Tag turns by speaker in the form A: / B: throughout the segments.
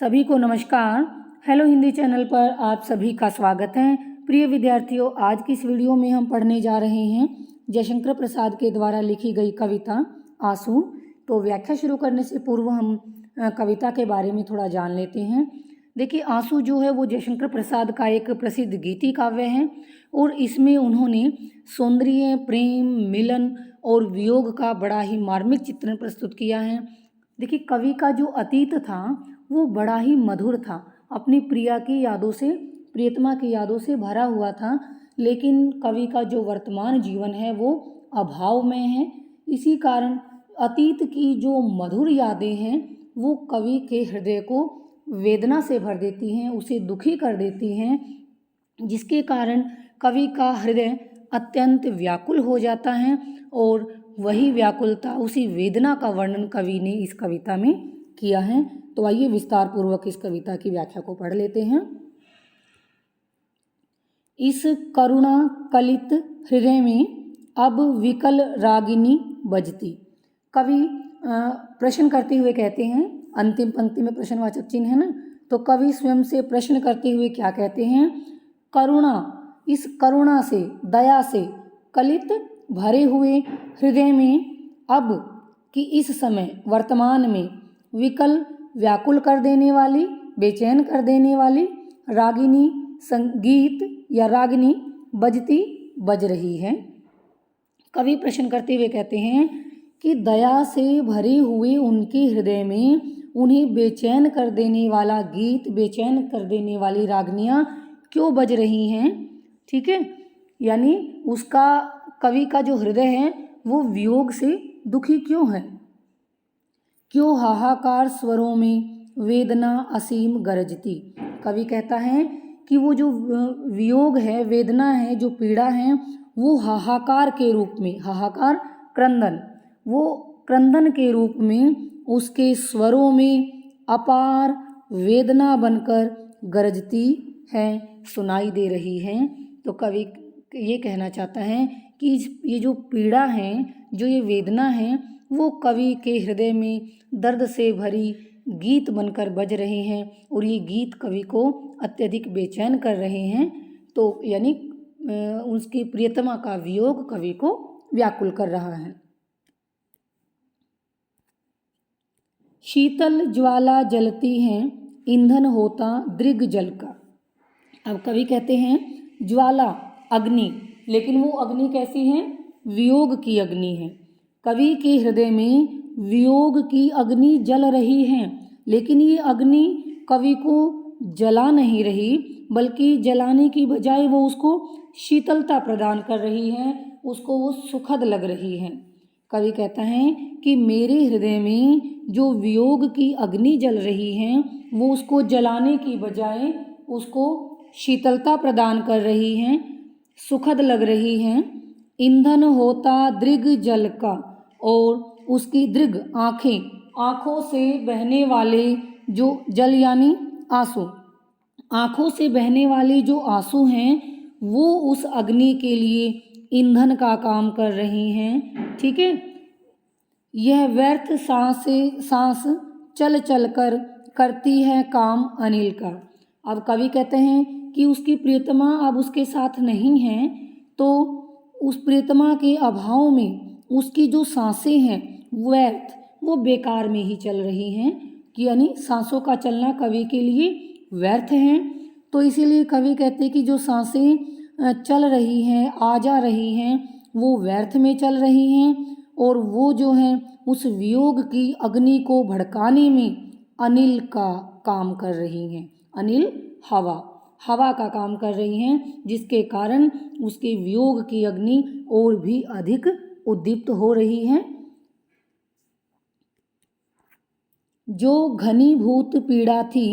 A: सभी को नमस्कार। हेलो हिंदी चैनल पर आप सभी का स्वागत है। प्रिय विद्यार्थियों, आज की इस वीडियो में हम पढ़ने जा रहे हैं जयशंकर प्रसाद के द्वारा लिखी गई कविता आंसू। तो व्याख्या शुरू करने से पूर्व हम कविता के बारे में थोड़ा जान लेते हैं। देखिए, आंसू जो है वो जयशंकर प्रसाद का एक प्रसिद्ध गीति काव्य है और इसमें उन्होंने सौंदर्य, प्रेम, मिलन और वियोग का बड़ा ही मार्मिक चित्रण प्रस्तुत किया है। देखिए, कवि का जो अतीत था वो बड़ा ही मधुर था, अपनी प्रिया की यादों से, प्रियतमा की यादों से भरा हुआ था। लेकिन कवि का जो वर्तमान जीवन है वो अभाव में है। इसी कारण अतीत की जो मधुर यादें हैं वो कवि के हृदय को वेदना से भर देती हैं, उसे दुखी कर देती हैं, जिसके कारण कवि का हृदय अत्यंत व्याकुल हो जाता है और वही व्याकुलता, उसी वेदना का वर्णन कवि ने इस कविता में किया है। तो आइए विस्तार पूर्वक इस कविता की व्याख्या को पढ़ लेते हैं। इस करुणा कलित हृदय में अब विकल रागिनी बजती। कवि प्रश्न करते हुए कहते हैं, अंतिम पंक्ति में प्रश्नवाचक चिन्ह है ना, तो कवि स्वयं से प्रश्न करते हुए क्या कहते हैं? करुणा, इस करुणा से, दया से कलित भरे हुए हृदय में अब कि इस समय वर्तमान में विकल, व्याकुल कर देने वाली, बेचैन कर देने वाली रागिनी संगीत या रागिनी बज रही है। कवि प्रश्न करते हुए कहते हैं कि दया से भरे हुए उनके हृदय में उन्हें बेचैन कर देने वाला गीत, बेचैन कर देने वाली रागनियाँ क्यों बज रही हैं? ठीक है, यानी उसका, कवि का जो हृदय है वो वियोग से दुखी क्यों है? क्यों हाहाकार स्वरों में वेदना असीम गरजती। कवि कहता है कि वो जो वियोग है, वेदना है, जो पीड़ा है, वो हाहाकार के रूप में, हाहाकार क्रंदन, वो क्रंदन के रूप में उसके स्वरों में अपार वेदना बनकर गरजती है, सुनाई दे रही है। तो कवि ये कहना चाहता है कि ये जो पीड़ा है, जो ये वेदना है, वो कवि के हृदय में दर्द से भरी गीत बनकर बज रहे हैं और ये गीत कवि को अत्यधिक बेचैन कर रहे हैं। तो यानी उसकी प्रियतमा का वियोग कवि को व्याकुल कर रहा है। शीतल ज्वाला जलती है, ईंधन होता दृग जल का। अब कवि कहते हैं ज्वाला, अग्नि, लेकिन वो अग्नि कैसी है? वियोग की अग्नि है। कवि के हृदय में वियोग की अग्नि जल रही है, लेकिन ये अग्नि कवि को जला नहीं रही, बल्कि जलाने की बजाय वो उसको शीतलता प्रदान कर रही है, उसको वो सुखद लग रही है। कवि कहता है कि मेरे हृदय में जो वियोग की अग्नि जल रही है वो उसको जलाने की बजाय उसको शीतलता प्रदान कर रही हैं, सुखद लग रही हैं। ईंधन होता दृग जल का, और उसकी दृग आँखें, आँखों से बहने वाले जो जल यानी आंसू, आँखों से बहने वाले जो आंसू हैं वो उस अग्नि के लिए ईंधन का काम कर रही हैं। ठीक है, यह व्यर्थ सांस चल चल कर करती है काम अनिल का। अब कवि कहते हैं कि उसकी प्रियतमा अब उसके साथ नहीं है, तो उस प्रियतमा के अभाव में उसकी जो सांसें हैं व्यर्थ, वो बेकार में ही चल रही हैं, कि यानी सांसों का चलना कवि के लिए व्यर्थ हैं। तो इसीलिए कवि कहते हैं कि जो सांसें चल रही हैं, आ जा रही हैं, वो व्यर्थ में चल रही हैं और वो जो है उस वियोग की अग्नि को भड़काने में अनिल का काम कर रही हैं। अनिल, हवा, हवा का काम कर रही हैं, जिसके कारण उसके वियोग की अग्नि और भी अधिक उद्दीप्त हो रही है। जो घनीभूत पीड़ा थी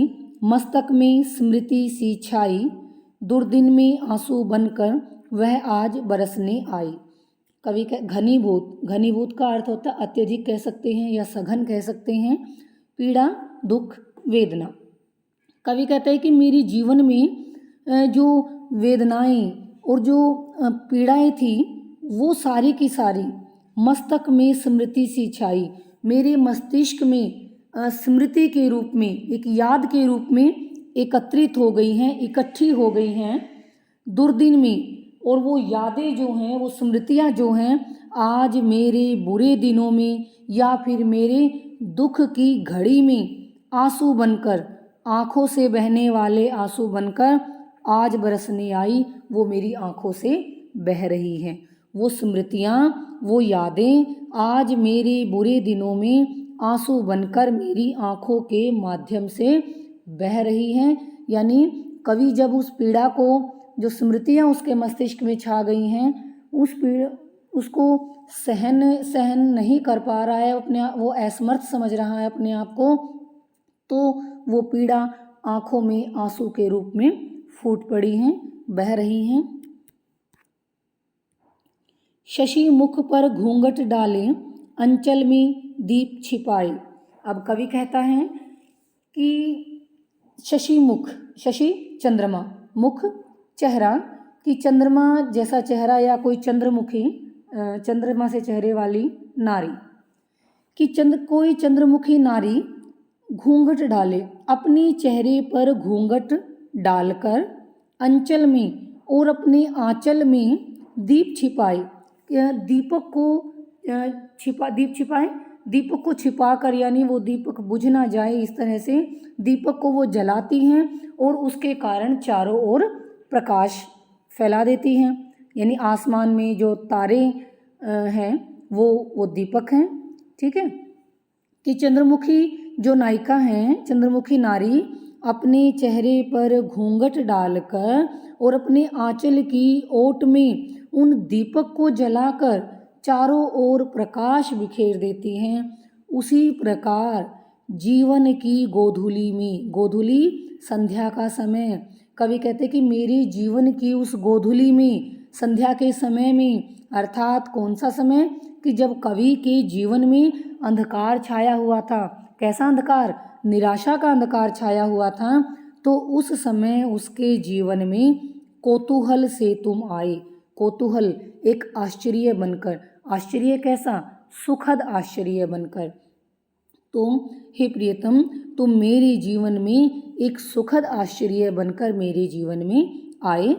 A: मस्तक में स्मृति सी छाई, दुर्दिन में आंसू बनकर वह आज बरसने आई। कवि का घनीभूत, घनीभूत का अर्थ होता है अत्यधिक कह सकते हैं या सघन कह सकते हैं, पीड़ा, दुख, वेदना। कवि कहता है कि मेरी जीवन में जो वेदनाएं और जो पीड़ाएं थी वो सारी की सारी मस्तक में स्मृति सी छाई, मेरे मस्तिष्क में स्मृति के रूप में, एक याद के रूप में एकत्रित हो गई हैं, इकट्ठी हो गई हैं दुर्दिन में। और वो यादें जो हैं, वो स्मृतियाँ जो हैं, आज मेरे बुरे दिनों में या फिर मेरे दुख की घड़ी में आंसू बनकर, आँखों से बहने वाले आंसू बनकर आज बरसने आई, वो मेरी आँखों से बह रही हैं। वो स्मृतियाँ, वो यादें आज मेरे बुरे दिनों में आंसू बनकर मेरी आँखों के माध्यम से बह रही हैं। यानी कवि जब उस पीड़ा को, जो स्मृतियाँ उसके मस्तिष्क में छा गई हैं, उस पीड़ा उसको सहन नहीं कर पा रहा है, वो असमर्थ समझ रहा है अपने आप को, तो वो पीड़ा आँखों में आंसू के रूप में फूट पड़ी हैं, बह रही हैं। शशि मुख पर घूंघट डाले, अंचल में दीप छिपाए। अब कवि कहता है कि शशि मुख, शशि चंद्रमा, मुख चेहरा, कि चंद्रमा जैसा चेहरा या कोई चंद्रमुखी, चंद्रमा से चेहरे वाली नारी, कि कोई चंद्रमुखी नारी घूंघट डाले, अपने चेहरे पर घूंघट डालकर अंचल में और अपने आंचल में दीप छिपाए। दीपक को छिपा कर, यानी वो दीपक बुझ ना जाए, इस तरह से दीपक को वो जलाती हैं और उसके कारण चारों ओर प्रकाश फैला देती हैं। यानी आसमान में जो तारे हैं वो दीपक हैं। ठीक है, कि चंद्रमुखी जो नायिका हैं, चंद्रमुखी नारी अपने चेहरे पर घूंघट डालकर और अपने आंचल की ओट में उन दीपक को जलाकर चारों ओर प्रकाश बिखेर देती हैं। उसी प्रकार जीवन की गोधूली में, गोधूली संध्या का समय, कवि कहते कि मेरे जीवन की उस गोधूली में, संध्या के समय में, अर्थात कौन सा समय, कि जब कवि के जीवन में अंधकार छाया हुआ था। कैसा अंधकार? निराशा का अंधकार छाया हुआ था। तो उस समय उसके जीवन में कौतूहल से तुम आए। कौतूहल एक आश्चर्य बनकर, आश्चर्य कैसा? सुखद आश्चर्य बनकर। तुम हे प्रियतम, तुम मेरे जीवन में एक सुखद आश्चर्य बनकर मेरे जीवन में आए।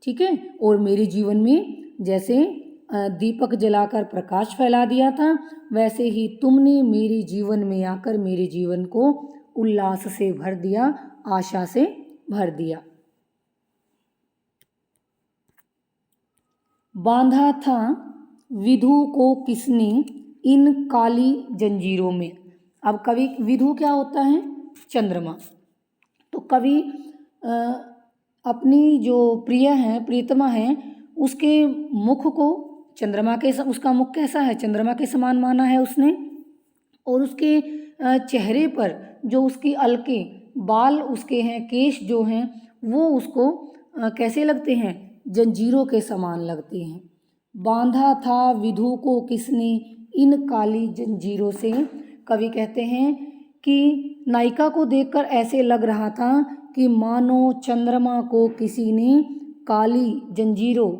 A: ठीक है, और मेरे जीवन में जैसे दीपक जलाकर प्रकाश फैला दिया था, वैसे ही तुमने मेरे जीवन में आकर मेरे जीवन को उल्लास से भर दिया, आशा से भर दिया। बांधा था विधु को किसने इन काली जंजीरों में। अब कवि, विधु क्या होता है? चंद्रमा। तो कवि अपनी जो प्रिय हैं, प्रियतमा हैं, उसके मुख को चंद्रमा के, उसका मुख कैसा है? चंद्रमा के समान माना है उसने। और उसके चेहरे पर जो उसकी अलके बाल उसके हैं, केश जो हैं, वो उसको कैसे लगते हैं? जंजीरों के समान लगते हैं। बांधा था विधु को किसने इन काली जंजीरों से। कवि कहते हैं कि नायिका को देखकर ऐसे लग रहा था कि मानो चंद्रमा को किसी ने काली जंजीरों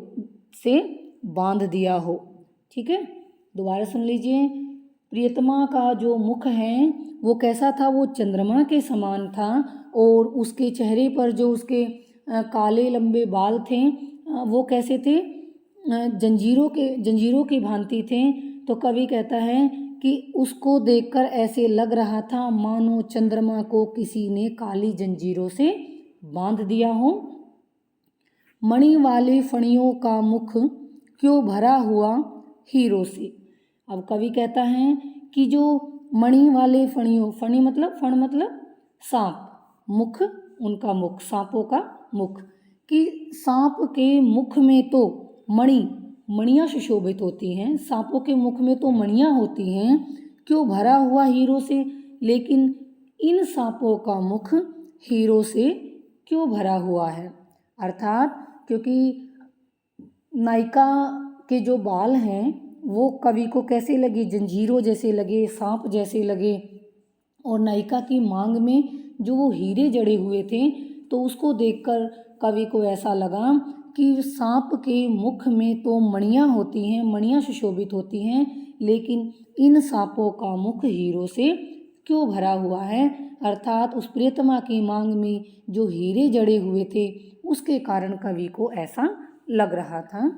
A: से बांध दिया हो। ठीक है, दोबारा सुन लीजिए। प्रियतमा का जो मुख है वो कैसा था? वो चंद्रमा के समान था। और उसके चेहरे पर जो उसके काले लंबे बाल थे, वो कैसे थे? जंजीरों की भांति थे। तो कवि कहता है कि उसको देखकर ऐसे लग रहा था मानो चंद्रमा को किसी ने काली जंजीरों से बांध दिया हो। मणि वाले फणियों का मुख क्यों भरा हुआ हीरों से। अब कवि कहता है कि जो मणि वाले फणियों, फणी मतलब, फण मतलब सांप, मुख उनका मुख, सांपों का मुख, कि सांप के मुख में तो मणियाँ सुशोभित होती हैं, सांपों के मुख में तो मणियाँ होती हैं, क्यों भरा हुआ हीरो से। लेकिन इन सांपों का मुख हीरो से क्यों भरा हुआ है? अर्थात क्योंकि नायिका के जो बाल हैं वो कवि को कैसे लगे? जंजीरों जैसे लगे, सांप जैसे लगे। और नायिका की मांग में जो वो हीरे जड़े हुए थे, तो उसको देखकर कवि को ऐसा लगा कि सांप के मुख में तो मणियाँ होती हैं, मणियाँ सुशोभित होती हैं, लेकिन इन सांपों का मुख हीरो से क्यों भरा हुआ है, अर्थात उस प्रियतमा की मांग में जो हीरे जड़े हुए थे उसके कारण कवि को ऐसा लग रहा था।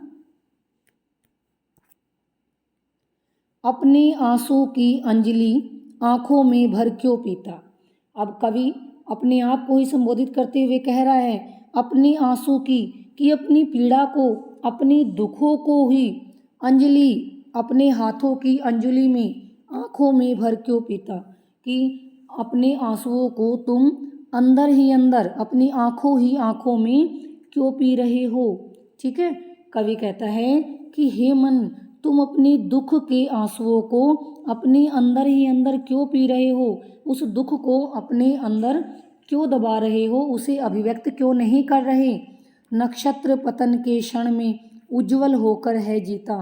A: अपने आंसू की अंजलि आंखों में भर क्यों पीता। अब कवि अपने आप को ही संबोधित करते हुए कह रहा है अपने आंसू की, कि अपनी पीड़ा को, अपनी दुखों को ही अंजलि, अपने हाथों की अंजलि में आंखों में भर क्यों पीता, कि अपने आंसुओं को तुम अंदर ही अंदर अपनी आंखों ही आंखों में क्यों पी रहे हो। ठीक है, कवि कहता है कि हे मन, तुम अपने दुख के आंसुओं को अपने अंदर ही अंदर क्यों पी रहे हो, उस दुख को अपने अंदर क्यों दबा रहे हो, उसे अभिव्यक्त क्यों नहीं कर रहे। नक्षत्र पतन के क्षण में उज्जवल होकर है जीता,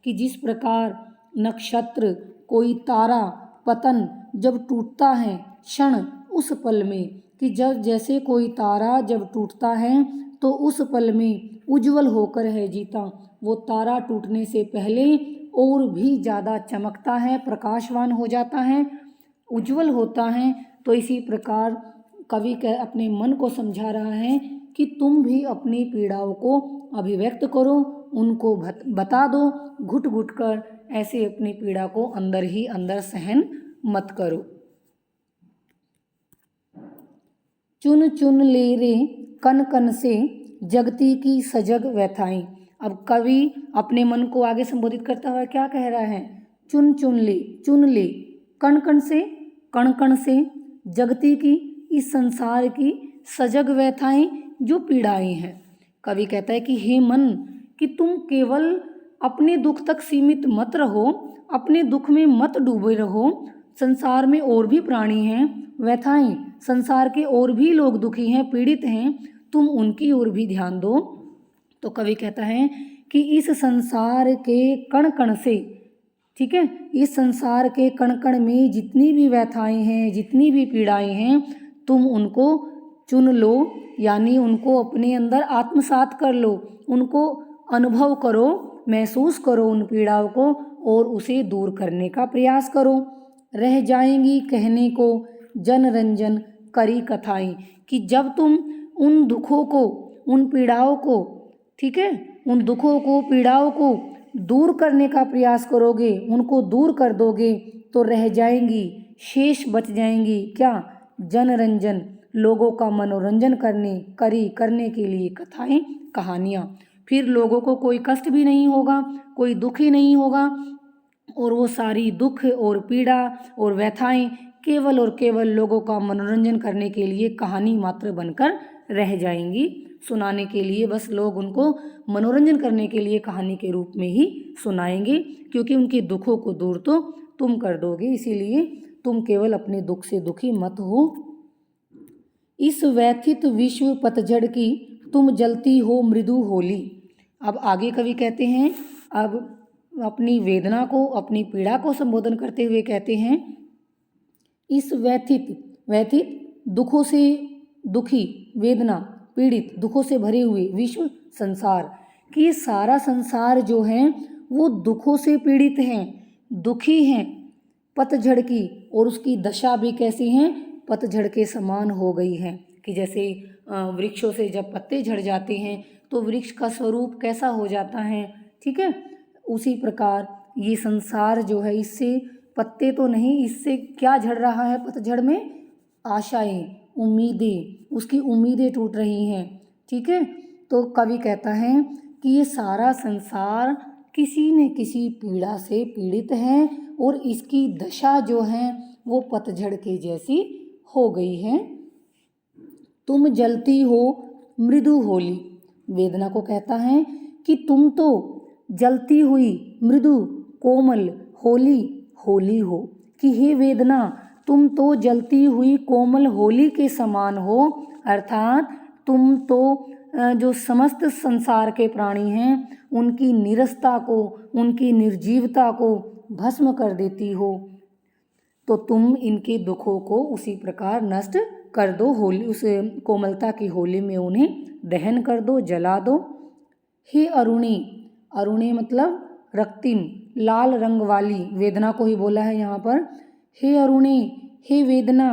A: कि जिस प्रकार नक्षत्र, कोई तारा पतन जब टूटता है क्षण, उस पल में, कि जब जैसे कोई तारा जब टूटता है तो उस पल में उज्जवल होकर है जीता, वो तारा टूटने से पहले और भी ज़्यादा चमकता है, प्रकाशवान हो जाता है, उज्जवल होता है। तो इसी प्रकार कवि अपने मन को समझा रहा है कि तुम भी अपनी पीड़ाओं को अभिव्यक्त करो, उनको बता दो, घुट घुट कर ऐसे अपनी पीड़ा को अंदर ही अंदर सहन मत करो। चुन चुन ले रे कन कन से जगती की सजग व्यथाएं। अब कवि अपने मन को आगे संबोधित करता हुआ क्या कह रहा है, चुन चुन ले कण कण से जगती की, इस संसार की सजग व्यथाएं, जो पीड़ाएं हैं। कवि कहता है कि हे मन, कि तुम केवल अपने दुख तक सीमित मत रहो, अपने दुख में मत डूबे रहो, संसार में और भी प्राणी हैं, व्यथाएं, संसार के और भी लोग दुखी हैं, पीड़ित हैं, तुम उनकी ओर भी ध्यान दो। तो कवि कहता है कि इस संसार के कण कण से, ठीक है, इस संसार के कण कण में जितनी भी व्यथाएं हैं, जितनी भी पीड़ाएं हैं, तुम उनको चुन लो, यानी उनको अपने अंदर आत्मसात कर लो, उनको अनुभव करो, महसूस करो उन पीड़ाओं को और उसे दूर करने का प्रयास करो। रह जाएंगी कहने को जन रंजन करी कथाएं, कि जब तुम उन दुखों को, उन पीड़ाओं को, ठीक है, उन दुखों को, पीड़ाओं को दूर करने का प्रयास करोगे, उनको दूर कर दोगे, तो रह जाएंगी, शेष बच जाएंगी क्या, जनरंजन, लोगों का मनोरंजन करने के लिए कथाएं, कहानियाँ। फिर लोगों को कोई कष्ट भी नहीं होगा, कोई दुख ही नहीं होगा, और वो सारी दुख और पीड़ा और व्यथाएं केवल और केवल लोगों का मनोरंजन करने के लिए कहानी मात्र बनकर रह जाएंगी, सुनाने के लिए, बस लोग उनको मनोरंजन करने के लिए कहानी के रूप में ही सुनाएंगे, क्योंकि उनके दुखों को दूर तो तुम कर दोगे, इसीलिए तुम केवल अपने दुख से दुखी मत हो। इस व्यथित विश्व पतझड़ की तुम जलती हो मृदु होली। अब आगे कवि कहते हैं, अब अपनी वेदना को, अपनी पीड़ा को संबोधन करते हुए कहते हैं, इस व्यथित दुखों से दुखी, वेदना, पीड़ित, दुखों से भरे हुए विश्व, संसार, कि ये सारा संसार जो है वो दुखों से पीड़ित हैं, दुखी हैं, पतझड़ की, और उसकी दशा भी कैसी है, पतझड़ के समान हो गई है, कि जैसे वृक्षों से जब पत्ते झड़ जाते हैं तो वृक्ष का स्वरूप कैसा हो जाता है, ठीक है, उसी प्रकार ये संसार जो है, इससे पत्ते तो नहीं, इससे क्या झड़ रहा है, पतझड़ में आशाएं, उम्मीदें, उसकी उम्मीदें टूट रही हैं, ठीक है। तो कवि कहता है कि ये सारा संसार किसी न किसी पीड़ा से पीड़ित है और इसकी दशा जो है वो पतझड़ के जैसी हो गई है। तुम जलती हो मृदु होली, वेदना को कहता है कि तुम तो जलती हुई मृदु कोमल होली हो, कि हे वेदना, तुम तो जलती हुई कोमल होली के समान हो, अर्थात तुम तो जो समस्त संसार के प्राणी हैं उनकी नीरसता को, उनकी निर्जीवता को भस्म कर देती हो, तो तुम इनके दुखों को उसी प्रकार नष्ट कर दो, होली, उस कोमलता की होली में उन्हें दहन कर दो, जला दो। हे अरुणी, अरुणी मतलब रक्तिम, लाल रंग वाली, वेदना को ही बोला है यहाँ पर। हे अरुणी, हे वेदना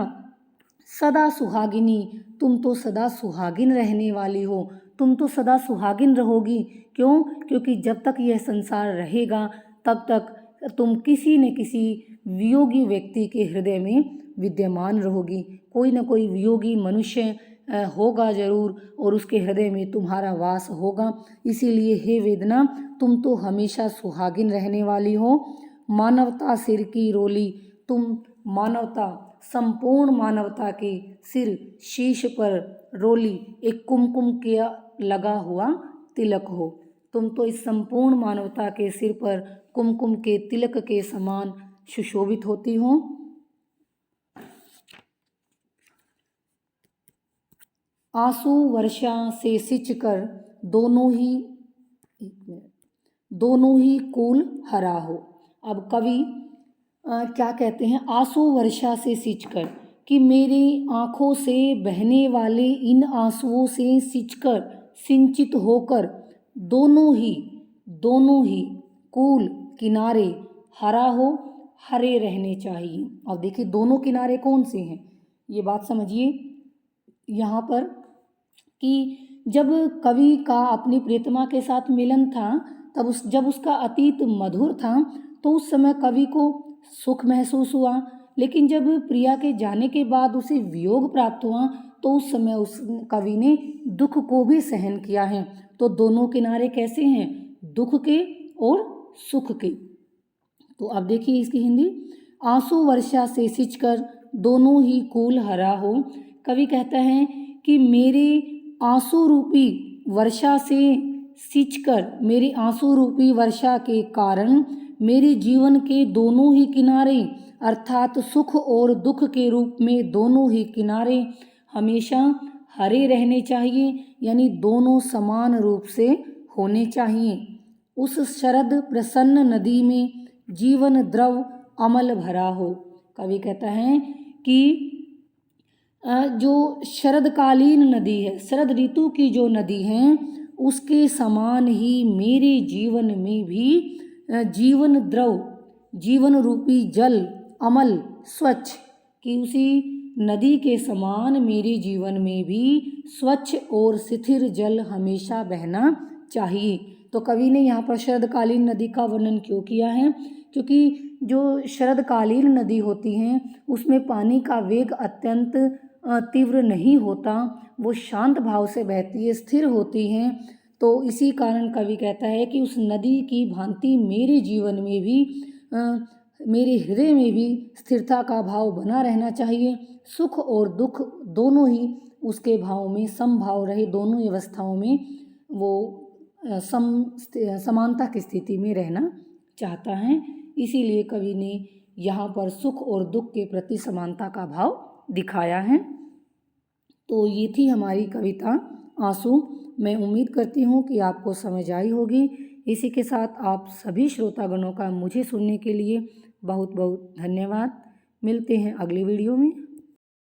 A: सदा सुहागिनी, तुम तो सदा सुहागिन रहने वाली हो, तुम तो सदा सुहागिन रहोगी। क्यों? क्योंकि जब तक यह संसार रहेगा तब तक तुम किसी न किसी वियोगी व्यक्ति के हृदय में विद्यमान रहोगी। कोई न कोई वियोगी मनुष्य होगा जरूर और उसके हृदय में तुम्हारा वास होगा। इसीलिए हे वेदना, तुम तो हमेशा सुहागिन रहने वाली हो। मानवता सिर की रोली, तुम मानवता, संपूर्ण मानवता के सिर शीश पर रोली, एक कुमकुम का लगा हुआ तिलक हो। तुम तो इस संपूर्ण मानवता के सिर पर कुमकुम के तिलक के समान सुशोभित होती हो। आंसू वर्षा से सिंचकर दोनों ही कूल हरा हो। अब कवि क्या कहते हैं? आंसू वर्षा से सिंचकर, कि मेरी आँखों से बहने वाले इन आंसुओं से सिंचकर, सिंचित होकर दोनों ही कूल किनारे हरा हो, हरे रहने चाहिए। अब देखिए दोनों किनारे कौन से हैं, ये बात समझिए यहाँ पर कि जब कवि का अपनी प्रियतमा के साथ मिलन था, तब जब उसका अतीत मधुर था तो उस समय कवि को सुख महसूस हुआ, लेकिन जब प्रिया के जाने के बाद उसे वियोग प्राप्त हुआ तो उस समय उस कवि ने दुख को भी सहन किया है। तो दोनों किनारे कैसे हैं? दुख के और सुख के। तो अब देखिए इसकी हिंदी। आंसू वर्षा से सिंचकर दोनों ही कूल हरा हो। कवि कहता है कि मेरे आंसू रूपी वर्षा से सिंचकर, मेरी आंसू रूपी वर्षा के कारण मेरे जीवन के दोनों ही किनारे, अर्थात सुख और दुख के रूप में दोनों ही किनारे हमेशा हरे रहने चाहिए, यानी दोनों समान रूप से होने चाहिए। उस शरद प्रसन्न नदी में जीवन द्रव अमल भरा हो। कवि कहता है कि जो शरदकालीन नदी है, शरद ऋतु की जो नदी है, उसके समान ही मेरे जीवन में भी जीवन द्रव, जीवन रूपी जल अमल स्वच्छ, कि उसी नदी के समान मेरे जीवन में भी स्वच्छ और स्थिर जल हमेशा बहना चाहिए। तो कवि ने यहाँ पर शरदकालीन नदी का वर्णन क्यों किया है? क्योंकि जो शरदकालीन नदी होती हैं उसमें पानी का वेग अत्यंत तीव्र नहीं होता, वो शांत भाव से बहती है, स्थिर होती हैं। तो इसी कारण कवि कहता है कि उस नदी की भांति मेरे जीवन में भी, मेरे हृदय में भी स्थिरता का भाव बना रहना चाहिए। सुख और दुख दोनों ही उसके भाव में समभाव रहे, दोनों ही अवस्थाओं में वो समानता की स्थिति में रहना चाहता है। इसीलिए कवि ने यहाँ पर सुख और दुख के प्रति समानता का भाव दिखाया है। तो ये थी हमारी कविता आंसू। मैं उम्मीद करती हूँ कि आपको समझ आई होगी। इसी के साथ आप सभी श्रोतागणों का मुझे सुनने के लिए बहुत बहुत धन्यवाद। मिलते हैं अगली वीडियो में।